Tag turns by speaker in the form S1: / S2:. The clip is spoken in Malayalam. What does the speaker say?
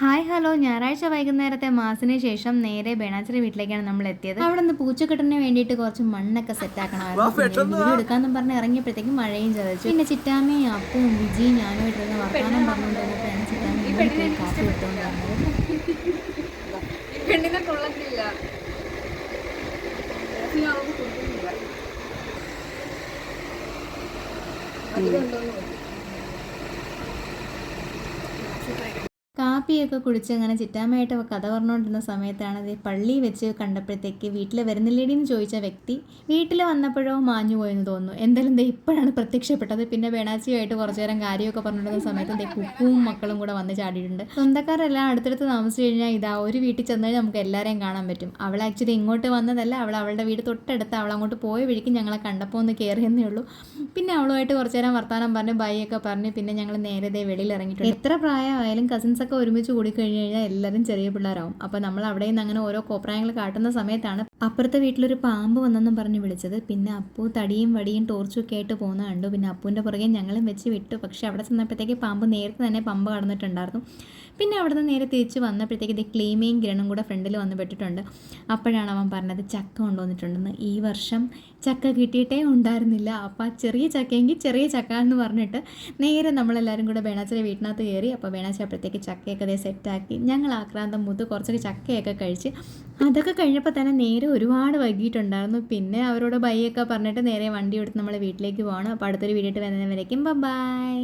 S1: ഹായ് ഹലോ, ഞായറാഴ്ച വൈകുന്നേരത്തെ മാസിന് ശേഷം നേരെ ബേണാച്ചറി വീട്ടിലേക്കാണ് നമ്മൾ എത്തിയത്. അവിടെ നിന്ന് പൂച്ചക്കെട്ടിന് വേണ്ടിയിട്ട് കുറച്ച് മണ്ണൊക്കെ സെറ്റ് ആക്കണമായിരുന്നു. വീഡിയോ എടുക്കാമെന്നും പറഞ്ഞ് ഇറങ്ങിയപ്പോഴത്തേക്കും മഴയും ചതച്ചു. പിന്നെ ചിറ്റാമ്മയും അപ്പവും വിജിയും ഞാനുമായിട്ടിരുന്ന് വർത്തമാനം പറഞ്ഞുകൊണ്ടിരുന്നപ്പോഴാണ് ചിറ്റാമ്മ കാപ്പി എടുത്തുകൊണ്ട് വന്നത്. കാപ്പിയൊക്കെ കുടിച്ച് അങ്ങനെ ചിറ്റാമ്മയായിട്ട് കഥ പറഞ്ഞുകൊണ്ടിരുന്ന സമയത്താണ് അത് പള്ളി വെച്ച് കണ്ടപ്പോഴത്തേക്ക് വീട്ടിൽ വരുന്നില്ലേടി എന്ന് ചോദിച്ച വ്യക്തി വീട്ടിൽ വന്നപ്പോഴോ മാഞ്ഞു പോയെന്ന് തോന്നുന്നു. എന്തായാലും ഇപ്പോഴാണ് പ്രത്യക്ഷപ്പെട്ടത്. പിന്നെ ബേണാച്ചിയുമായിട്ട് കുറച്ചു നേരം കാര്യമൊക്കെ പറഞ്ഞിരുന്ന സമയത്ത് കുക്കും മക്കളും കൂടെ വന്ന് ചാടിയിട്ടുണ്ട്. സ്വന്തക്കാരെല്ലാം അടുത്തടുത്ത് താമസിച്ചു കഴിഞ്ഞാൽ ഇതാ ഒരു വീട്ടിൽ ചെന്ന് കഴിഞ്ഞാൽ നമുക്ക് എല്ലാവരെയും കാണാൻ പറ്റും. അവൾ ആക്ച്വലി ഇങ്ങോട്ട് വന്നതല്ല, അവളുടെ വീട് തൊട്ടടുത്ത്. അവൾ അങ്ങോട്ട് പോയ വഴിക്ക് ഞങ്ങളെ കണ്ടപ്പോൾ ഒന്ന് കയറിയെന്നേ ഉള്ളൂ. പിന്നെ അവളുമായിട്ട് കുറച്ചു നേരം വർത്താനം പറഞ്ഞ് ബൈ ഒക്കെ പറഞ്ഞ് പിന്നെ ഞങ്ങൾ നേരെ വെളിയിൽ ഇറങ്ങിയിട്ടുണ്ട്. എത്ര പ്രായമായാലും കസിൻസ് ഒക്കെ ഒരുമിച്ച് കൂടി കഴിഞ്ഞ് കഴിഞ്ഞാൽ എല്ലാവരും ചെറിയ പിള്ളേരാവും. അപ്പോൾ നമ്മൾ അവിടെ നിന്ന് അങ്ങനെ ഓരോ കോപ്രായങ്ങൾ കാട്ടുന്ന സമയത്താണ് അപ്പുറത്തെ വീട്ടിലൊരു പാമ്പ് വന്നെന്നും പറഞ്ഞ് വിളിച്ചത്. പിന്നെ അപ്പു തടിയും വടിയും ടോർച്ചും ഒക്കെ ആയിട്ട് പോകുന്ന കണ്ടു. പിന്നെ അപ്പുവിൻ്റെ പുറകെ ഞങ്ങളും വെച്ച് വിട്ടു. പക്ഷെ അവിടെ ചെന്നപ്പോഴത്തേക്ക് പാമ്പ് നേരത്തെ തന്നെ പമ്പ് കടന്നിട്ടുണ്ടായിരുന്നു. പിന്നെ അവിടെ നിന്ന് നേരെ തിരിച്ച് വന്നപ്പോഴത്തേക്ക് ഇത് ക്ലീമയും കിരണും കൂടെ ഫ്രണ്ടിൽ വന്ന് പെട്ടിട്ടുണ്ട്. അപ്പോഴാണ് അവൻ പറഞ്ഞത് ചക്ക കൊണ്ടുവന്നിട്ടുണ്ടെന്ന്. ഈ വർഷം ചക്ക കിട്ടിയിട്ടേ ഉണ്ടായിരുന്നില്ല. അപ്പോൾ ആ ചെറിയ ചക്കയെങ്കിൽ ചെറിയ ചക്ക എന്ന് പറഞ്ഞിട്ട് നേരെ നമ്മളെല്ലാവരും കൂടെ ബേണാച്ചിയുടെ വീട്ടിനകത്ത് കയറി. അപ്പോൾ ബേണാച്ചി അപ്പോഴത്തേക്ക് ചക്കയൊക്കെ അതേ സെറ്റാക്കി. ഞങ്ങൾ ആക്രാന്തം മൂത്ത് കുറച്ചൊക്കെ ചക്കയൊക്കെ കഴിച്ച് അതൊക്കെ കഴിഞ്ഞപ്പോൾ തന്നെ നേരെ ഒരുപാട് വൈകിട്ടുണ്ടായിരുന്നു. പിന്നെ അവരോട് ബൈ ഒക്കെ പറഞ്ഞിട്ട് നേരെ വണ്ടി എടുത്ത് നമ്മൾ വീട്ടിലേക്ക് പോകണം. അപ്പോൾ അടുത്തൊരു വീഡിയോ വരുന്നവരേക്കും ബൈ.